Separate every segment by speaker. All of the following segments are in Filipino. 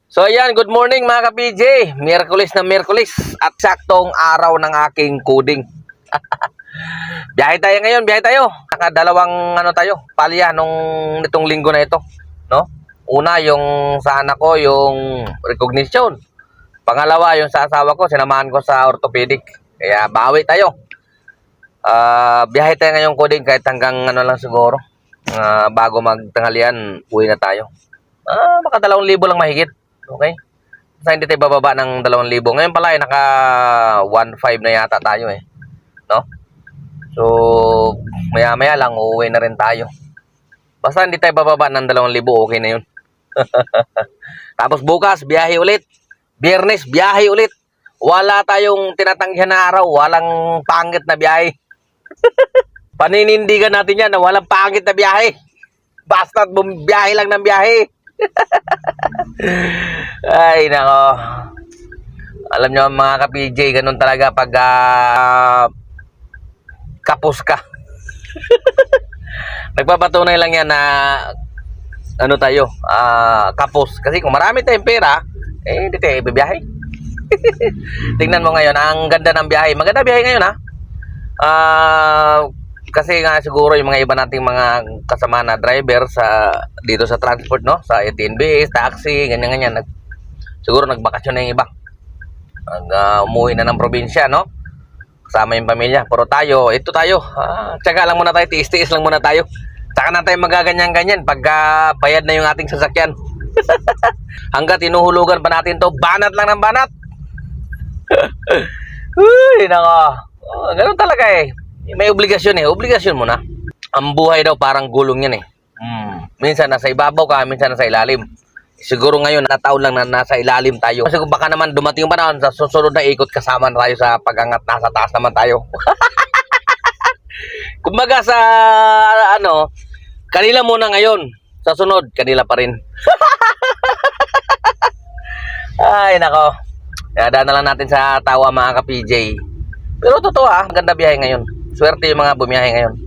Speaker 1: So ayan, good morning mga ka-PJ. Miyerkules na Miyerkules at saktong araw ng aking coding. Biyahe tayo ngayon, biyahe tayo. Nakadalawang tayo, palya nitong linggo na ito, no? Una yung sa anak ko, yung recognition. Pangalawa yung sa asawa ko, sinamahan ko sa orthopedic. Kaya bawi tayo. Biyahe tayo ngayong coding kahit hanggang lang siguro. Bago magtanghalian, uwi na tayo. Baka 2,000 lang mahigit. Okay? Basta hindi tayo bababa ng 2,000. Ngayon pala naka 1,500 na yata tayo no? So, maya-maya lang uuwi na rin tayo. Basta hindi tayo bababa ng 2,000, okay na yun. Tapos bukas, biyahe ulit. Biyernes, biyahe ulit. Wala tayong tinatanggihan na araw. Walang pangit na biyahe. Paninindigan natin yan na walang pangit na biyahe. Basta biyahe lang ng biyahe. Ay, nako. Alam nyo mga ka-PJ, ganun talaga pag kapos ka. Nagpapatunay lang yan na tayo, kapos. Kasi kung marami tayong pera, hindi tayo ibibiyahe. Tingnan mo ngayon, ang ganda ng biyahe. Maganda biyahe ngayon kasi nga siguro yung mga iba nating mga kasama na driver dito sa transport, no? Sa ATNBs, taxi, ganyan-ganyan. Siguro nagbakasyon na yung iba. Umuwi na ng probinsya, no? Kasama yung pamilya. Pero tayo, ito tayo. Tsaga lang muna tayo, tiis-tiis lang muna tayo. Tsaka na tayo magaganyan-ganyan pagka bayad na yung ating sasakyan. Hanggat tinuhulugan pa natin to, banat lang ng banat. Uy, nako. Ganun talaga May obligasyon obligasyon mo na. Ang buhay daw parang gulong yan Minsan nasa ibabaw ka, minsan nasa ilalim. Siguro ngayon nataon lang na nasa ilalim tayo. Kasi baka naman dumating yung panahon sa susunod na ikot kasama tayo sa pag-angat, nasa taas naman tayo. Kumbaga sa kanila muna ngayon, sa sunod kanila pa rin. Ay nako. Daan na lang natin sa tawa mga ka-PJ. Pero totoo maganda biyahe ngayon. Swerte yung mga bumiyahe ngayon,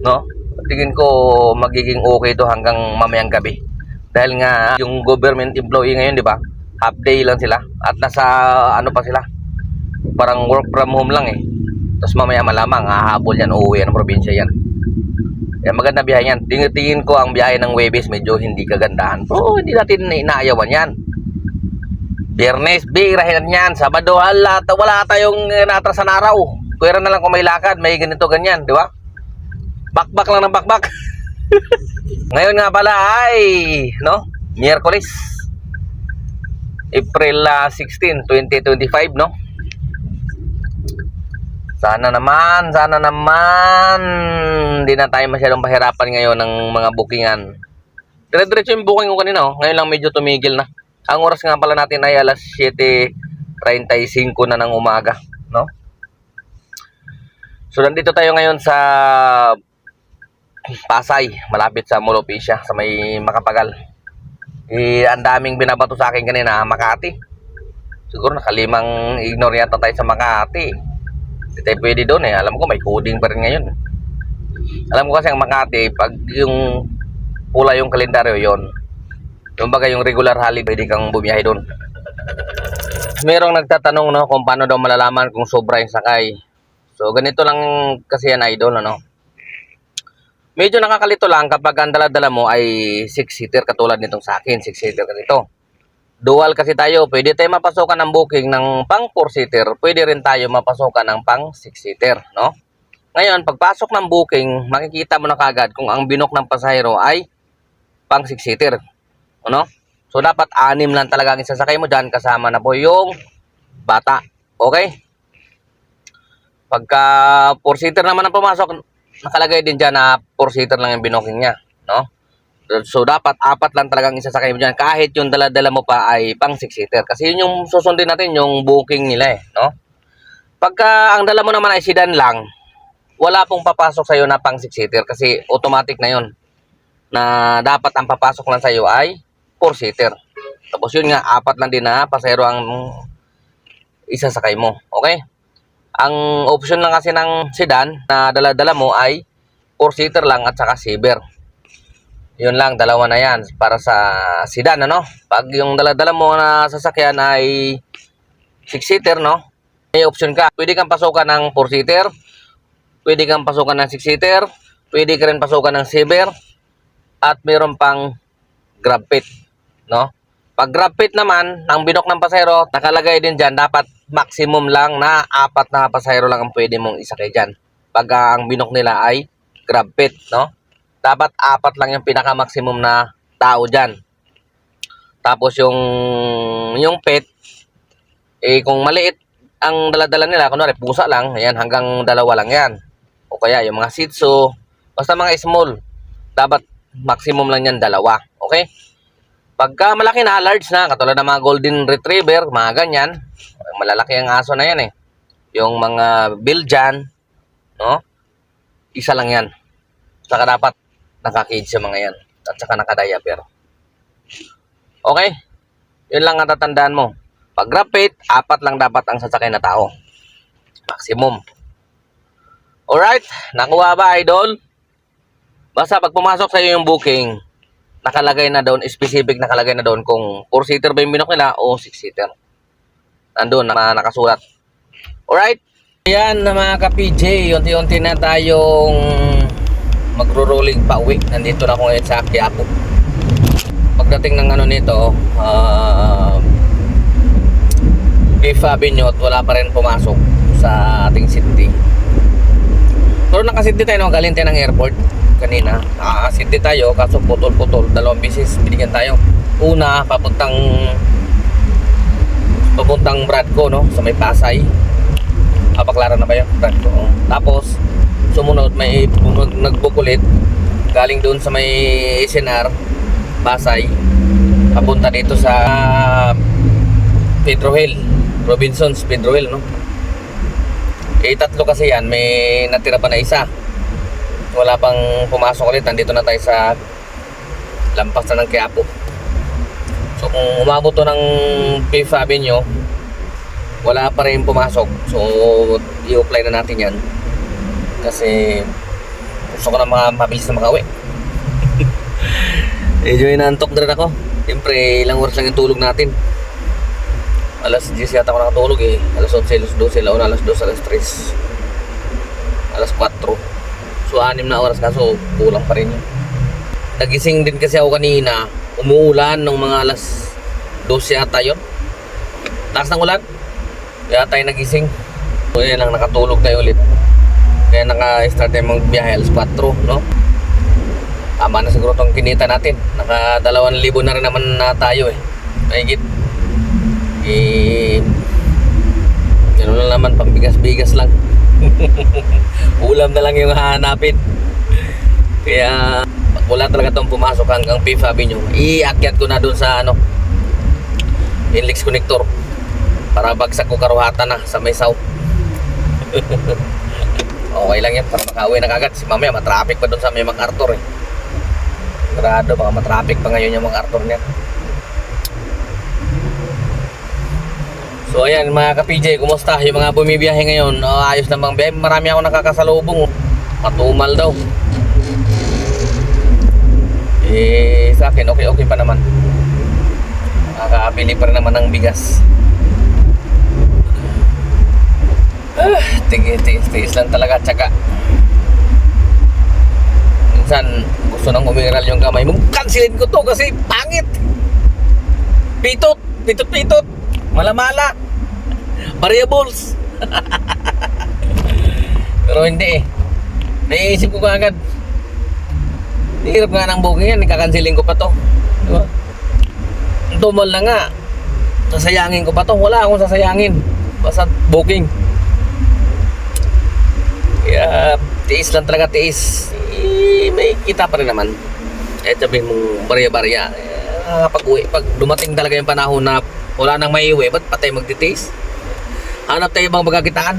Speaker 1: no? Tingin ko magiging okay to hanggang mamayang gabi. Dahil nga yung government employee ngayon, di ba? Half day lang sila at nasa pa sila. Parang work from home lang Tapos mamaya malamang hahabol yan, uuwi ng probinsya yan. Kaya maganda biyahe yan. Tingin ko ang biyahe ng Huwebes medyo hindi kagandahan. Pero hindi natin inaayawan yan. Biyernes, birahin yan. Sabado, wala tayong natrasan araw. Pwera na lang kung may lakad, may ganito, ganyan, di ba? Bakbak lang ng bakbak. Ngayon nga pala ay, Miyerkules. April 16, 2025, no? Sana naman, hindi na tayo masyadong pahirapan ngayon ng mga bookingan. Dire-diretso yung booking ko kanina, Ngayon lang medyo tumigil na. Ang oras nga pala natin ay alas 7:35 na ng umaga, no? So, nandito tayo ngayon sa Pasay, malapit sa Mall of Asia, sa may Makapagal. Ang daming binabato sa akin kanina, Makati. Siguro nakalimang ignore yata tayo sa Makati. Hindi tayo pwede doon Alam ko may coding pa rin ngayon. Alam ko kasi ang Makati, pag yung pula yung kalendaryo yon, yung bagay yung regular holiday, pwede kang bumiyahe doon. Merong nagtatanong kung paano daw malalaman kung sobra yung sakay. So, ganito lang kasi yan, idol, Medyo nakakalito lang kapag ang dala-dala mo ay 6-seater katulad nitong sa akin, 6-seater ganito. Dual kasi tayo, pwede tayo mapasukan ng booking ng pang 4-seater, pwede rin tayo mapasukan ng pang 6-seater, no? Ngayon, pagpasok ng booking, makikita mo na kagad kung ang binok ng pasahero ay pang 6-seater, So, dapat 6 lang talaga ang isasakay mo dyan, kasama na po yung bata, okay? Pagka 4-seater naman ang pumasok, nakalagay din dyan na 4-seater lang yung binoking niya, no? So, dapat 4 lang talagang isasakay mo dyan, kahit yung dala-dala mo pa ay pang 6-seater. Kasi yun yung susundin natin, yung booking nila no? Pagka ang dala mo naman ay sedan lang, wala pong papasok sa'yo na pang 6-seater kasi automatic na yun. Na dapat ang papasok lang sa'yo ay 4-seater. Tapos yun nga, 4 lang din na pasahero ang isasakay mo, okay? Ang option lang kasi ng sedan na dala-dala mo ay 4-seater lang at saka saver. Yun lang, dalawa na yan para sa sedan, ano? Pag yung dala-dala mo na sasakyan ay 6-seater, no? May option ka. Pwede kang pasukan ng 4-seater, pwede kang pasukan ng 6-seater, pwede ka rin pasukan ng 7, at mayroon pang grab pit, no? Pag grab pit naman, ang binok ng pasahero, nakalagay din dyan, dapat maximum lang na 4 na pasahero lang ang pwede mong isakay dyan. Pag ang binok nila ay grab pit, no? Dapat 4 lang yung pinaka-maximum na tao dyan. Tapos yung pet, kung maliit ang dala-dala nila, kunwari pusa lang, ayan, hanggang 2 lang yan. O kaya yung mga shih tzu, basta mga small, dapat maximum lang yan 2. Okay? Pagka malaki na, large na, katulad ng mga golden retriever, mga ganyan, malalaki ang aso na yan eh. Yung mga Belgian, no? Isa lang yan. Saka dapat naka-cage sa mga yan. At saka naka-diaper. Okay? Yun lang ang tatandaan mo. Pag grab pit, 4 lang dapat ang sasakay na tao. Maximum. Alright? Nakuha ba, idol? Basta pag pumasok sa iyo yung booking, nakalagay na doon, specific nakalagay na doon kung 4-seater ba yung binok nila o 6-seater. Nandun, nakasulat. Alright? Ayan na mga ka-PJ, unti-unti na tayong magro-rolling pa uwi. Nandito na ako ngayon sa Quiapo. Pagdating ng ano nito, Fifth Avenue, wala pa rin pumasok sa ating city. Pero naka-city tayo, no? Galing tayo ng airport kanina. Naka-city tayo, kaso putol-putol. 2 beses binigyan tayo. Una, papuntang Bradco, no? Sa may Pasay. Paklara na ba yun? Bradco. Tapos, sumunod, may nag-book ulit. Galing doon sa may SNR, Pasay. Papunta dito sa Pedro Hill. Robinsons, Pedro Hill, no? 3 kasi yan. May natira pa na isa. Wala pang pumasok ulit. Nandito na tayo sa lampas na ng Quiapo. So, kung umabot to ng Fifth Avenue, wala pa rin pumasok. So, i-apply na natin yan. Kasi gusto ko na mabilis na makauwi. Medyo inaantok na rin ako. Siyempre, ilang oras lang yung tulog natin. Alas 10 yata ako nakatulog eh. Alas 11, alas 12, alas 2, alas 3, alas 4. So, 6 na oras kaso kulang pa rin yun. Nagising din kasi ako kanina. Umuulan ng mga alas 12 yata yun. Taas ng ulan. Kaya tayo nagising. So, yan lang, nakatulog tayo ulit. Kaya naka-start tayo magbiyahe alas 4, no? Tama na siguro itong kinita natin. Naka 2,000 na rin naman na tayo eh. Mahigit. Yan lang naman, pang bigas-bigas lang. Ulam na lang yung hahanapin. Kaya pag wala talaga itong pumasok hanggang Fifth Avenue, iakyat ko na dun sa Inlex Connector para bagsak ko karuhatan na sa may south. Okay lang yan para makauwi na kagad. Si mamaya matraffic pa dun sa may MacArthur eh. Grado, baka matraffic pa ngayon yung MacArthur niya. So ayan mga ka-PJ, kumusta? Yung mga bumibiyahe ngayon, ayos na bang biyahe? Marami ako nakakasalubong. Matumal daw. Sa akin, okay pa naman. Nakakabili pa rin naman ng bigas. Tiis lang talaga, tsaka minsan gusto nang umiral yung kamay mo. Kansilin ko to kasi pangit. Pitot. Malamala. Variables. Pero hindi eh. Naiisip ko agad. Hirap nga ng booking yan. Nikakansilin ko pa to. Diba? Tumal na nga. Sasayangin ko pa to. Wala akong sasayangin. Basta booking. Kaya tiis lang talaga, tiis. May kita pa rin naman. Sabihin mong barya-barya. Pag dumating talaga yung panahon na wala nang maiuwi, ba't patay magtitiis? Hanap tayo bang magkakitaan?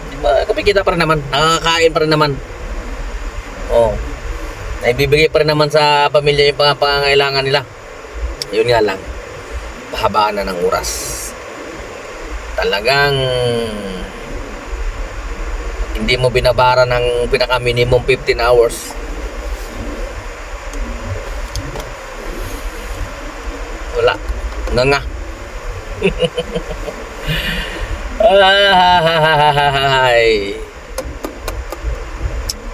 Speaker 1: Diba, kumikita pa rin naman, nakakain pa rin naman. Naibibigay pa rin naman sa pamilya yung pangangailangan nila. Yun nga lang, pahabaan na ng oras. Talagang hindi mo binabara ng pinaka minimum 15 hours. Nga nga. Ay.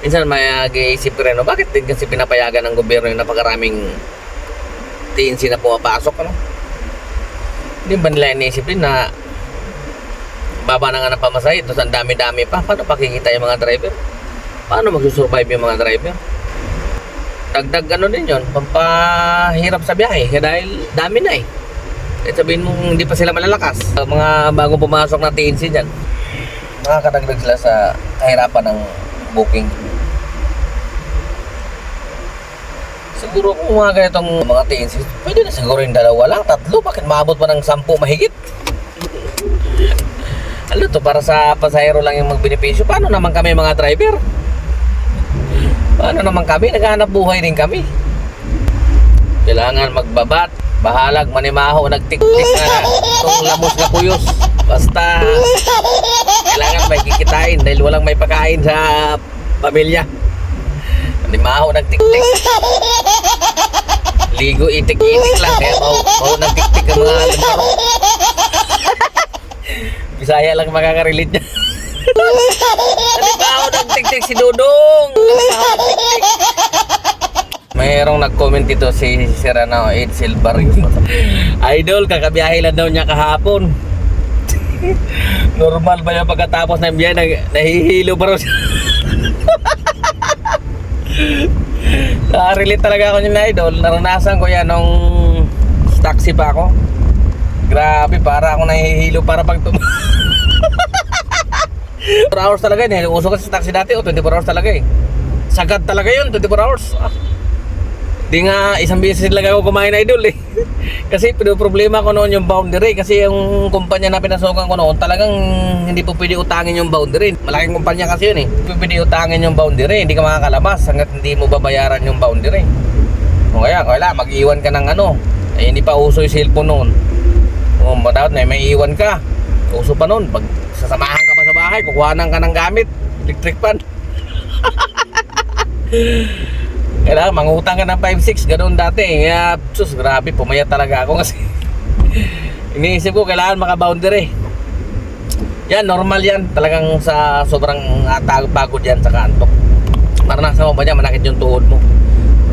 Speaker 1: Minsan may iisip ko rin, no? Bakit din kasi pinapayagan ng gobyerno yung napakaraming TNC na pumapasok, ano? Hindi ba nila iniisip din na baba na nga ng pamasahe, tapos ang dami-dami pa. Paano pakikita yung mga driver? Paano magsusurvive yung mga driver? Dagdag ano din yun, pampahirap sa biyahe dahil dami na eh. At sabihin mo hindi pa sila malalakas. Mga bagong pumasok na TNC dyan, makakadagdag sila sa kahirapan ng booking. Siguro kung mga ganitong mga TNC, pwede na siguro yung 2 lang, 3. Bakit maabot pa ng 10 mahigit? Ano to, para sa pasahero lang yung magbenepisyo? Paano naman kami mga driver? Paano naman kami? Naghahanap buhay din kami. Kailangan magbabat, bahalag, manimaho, nagtik-tik na itong lamos na kuyos. Basta kailangan may kikitain dahil walang may pagkain sa pamilya. Manimaho, nagtik-tik. Ligo, itik-itik lang. Kaya mau nagtik-tik ang mga laro. Bisaya lang makaka-relate niya. Manimaho, nagtik-tik si Dudong. Mayroong nag-comment dito si Sir 8 Silver. Idol, kakabiyahe lang daw niya kahapon. Normal ba yung pagkatapos ng biyahe, nahihilo pa raw siya. Relate talaga ako niya, Idol. Naranasan ko yan nung taxi pa ako. Grabe, para ako nahihilo para pag 24 hours talaga yun. Uso kasi sa taxi dati, 24 hours talaga eh. Sagad talaga yun, 24 hours. Di nga isang beses lang ako kumain, Idol eh. Kasi problema ko noon yung boundary. Kasi yung kumpanya na pinasukan ko noon, talagang hindi po pwede utangin yung boundary. Malaking kumpanya kasi yun eh. Hindi po pwede utangin yung boundary. Hindi ka makakalabas hanggat hindi mo babayaran yung boundary. O kaya mag-iwan ka ng ano. Eh hindi pa uso yung cellphone noon. O dapat na may iwan ka. Uso pa noon. Pag sasamahan ka pa sa bahay, kukuhanan ka ng gamit. Electric pan. Kailangan mangutang ka ng 5-6, ganoon dati. Kaya, sus, grabe, pumayat talaga ako kasi iniisip ko, kailangan maka-boundary. Yan, normal yan. Talagang sa sobrang pagod yan sa kantok. Maranasan mo ba niya, manakit yung tuhod mo.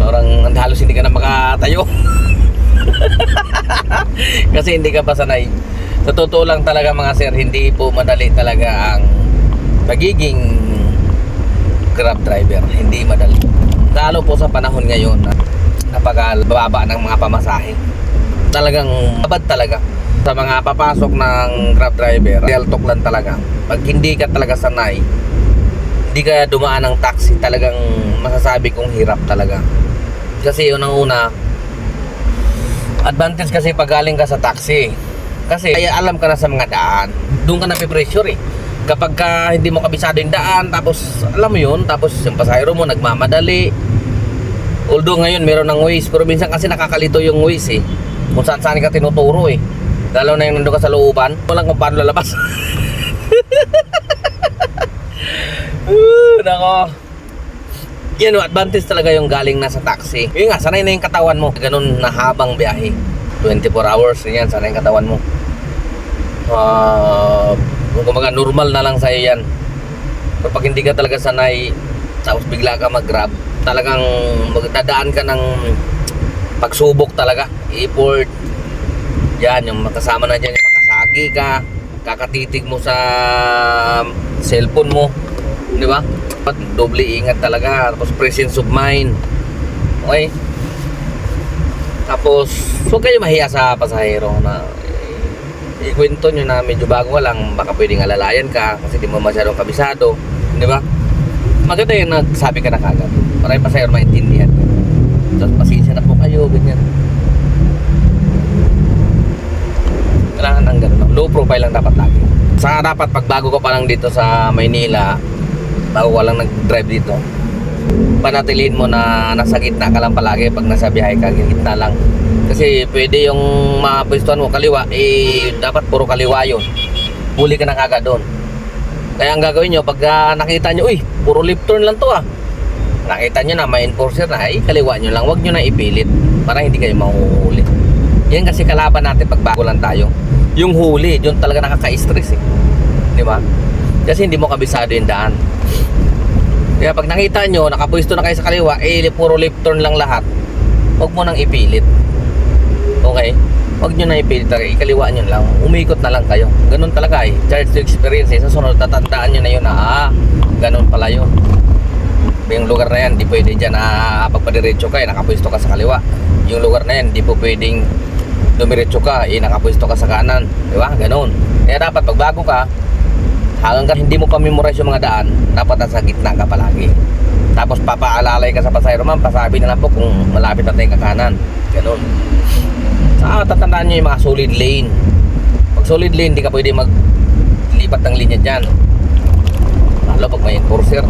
Speaker 1: Parang halos hindi ka na makatayo. Kasi hindi ka pa sanay. Sa totoo lang talaga mga sir, hindi po madali talaga ang pagiging Grab driver. Hindi madali. Lalo po sa panahon ngayon na napakababa ng mga pamasahe. Talagang babad talaga. Sa mga papasok ng Grab driver, real talk lang talaga. Pag hindi ka talaga sanay, hindi ka dumaan ng taxi, talagang masasabi kong hirap talaga. Kasi unang-una, advantage kasi pag galing ka sa taxi. Kasi alam ka na sa mga daan. Doon ka na pe-pressure eh. Kapag hindi mo kabisado yung daan, tapos alam mo yun, tapos yung pasahero mo nagmamadali. Although ngayon meron ng Waze, pero minsan kasi nakakalito yung Waze eh. Kung saan-saan ka tinuturo eh. Lalo na yung nandun ka sa looban, walang kung paano lalabas. Nako. Yan, advantage talaga yung galing na sa taxi. Yun nga, sanay na yung katawan mo. Ganun na habang biyahe. 24 hours, yan, sanay yung katawan mo. Kung kumbaga normal na lang sa'yo yan. Pero pag hindi ka talaga sanay, tapos bigla ka mag-grab, talagang magdadaan ka ng pagsubok talaga, effort. Yan, yung makasama na dyan, yung makasagi ka, kakatitig mo sa cellphone mo, di ba? Doble ingat talaga, tapos presence of mind. Okay? Tapos huwag kayo mahiya sa pasahero na ikwento nyo na medyo bago ka lang, baka pwedeng alalayan ka kasi di mo masyadong kabisado, di ba? Maganda yung nagsabi ka na kagad para yung pasahero maintindihan. Tapos pasensya na po kayo, ganyan. Kailangan ng gano'n, low profile lang dapat lagi. Saka dapat pag bago ka pa lang dito sa Maynila, bago ka lang nag-drive dito, panatiliin mo na nasa gitna ka lang palagi. Pag nasa biyahe ka, gitna lang. Kasi pwede yung mapwestuhan mo kaliwa, dapat puro kaliwa yun. Huli ka na kagad doon. Kaya ang gagawin nyo, pag nakita nyo, uy, puro left turn lang to ah. Nakita nyo na may enforcer na, kaliwa nyo lang. Huwag nyo na ipilit para hindi kayo mahuhuli. Yan kasi kalaban natin pag bago lang tayo. Yung huli, yun talaga nakaka-stress eh. Di ba? Kasi hindi mo kabisado yung daan. Kaya pag nakita nyo, nakapwesto na kayo sa kaliwa, puro left turn lang lahat. Huwag mo nang ipilit. Okay? Huwag nyo na ipilit talaga. Ikaliwa nyo lang. Umikot na lang kayo. Ganun talaga eh. Charge to experience eh. Sa sunod, tatandaan nyo na yun na, ganun pala yun. Yung lugar na yan, di pwede dyan na pagpadiretso ka, nakapwesto ka sa kaliwa. Yung lugar na yan, di po pwedeng dumiretso ka, nakapwesto ka sa kanan. Di ba? Ganun. Kaya dapat pag bago ka, hanggang hindi mo pa memorize yung mga daan, dapat nasa gitna ka palagi. Tapos papaalalay ka sa pasayro, ma'am, pasabi na lang po kung malapit na tayo kakanan. Ganun. Tatandaan nyo yung mga solid lane. Pag solid lane, di ka pwede maglipat ng linya dyan. Lalo pag may enforcer.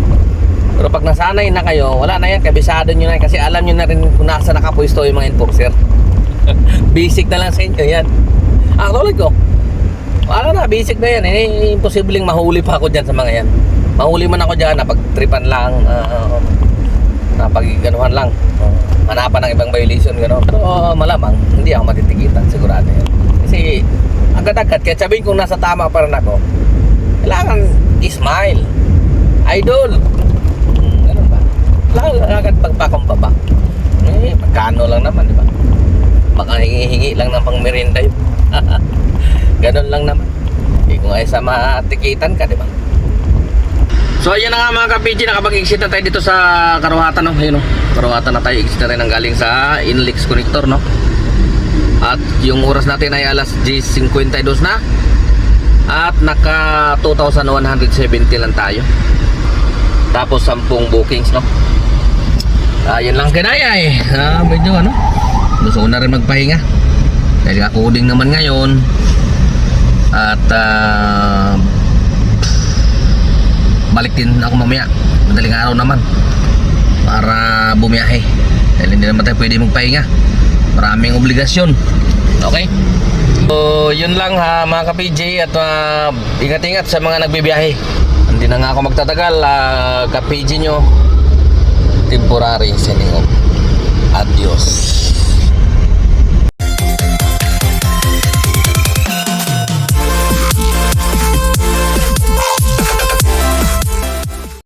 Speaker 1: Pero pag nasanay na kayo, wala na yan, kabisado nyo na yan. Kasi alam nyo na rin kung nasa nakapwesto yung mga enforcer. Basic na lang sa inyo yan. Tulad ko, wala na, basic na yan. Imposibleng mahuli pa ako dyan sa mga yan. Mahuli man ako dyan, napagtripan lang, napagganuhan lang, hanapan ng ibang violation, gano'n. Pero malamang, hindi ako matitigitan, sigurado yan. Kasi agad-agad, kaya sabihin kung nasa tama pa rin ako, kailangan smile. Idol. Ganun ba? Kailangan agad pagpakumbaba. Pagkano lang naman, di ba? Baka hingi lang ng pang merienda yun. Ganun lang naman. Kung ay sa matikitan ka, di ba? So ayan na nga mga ka-PG, nakapag-exit na tayo dito sa Karuhatan, no? Ayun, no? Karuhatan na tayo, exit na rin ang galing sa Inlex Connector, no? At yung oras natin ay alas 10:52 na. At naka 2,170 lang tayo. Tapos 10 bookings, no? Yun lang kinaya eh. Medyo ano, gusto ko na rin magpahinga. Dahil coding naman ngayon. At balik din ako mamaya, madaling araw naman, para bumiyahe. Dahil hindi naman tayo pwede magpahinga, maraming obligasyon. Okay? So yun lang ha mga ka-PJ. At ingat-ingat sa mga nagbibiyahe. Hindi na nga ako magtatagal. Ka-PJ nyo, temporary signing off. Adios.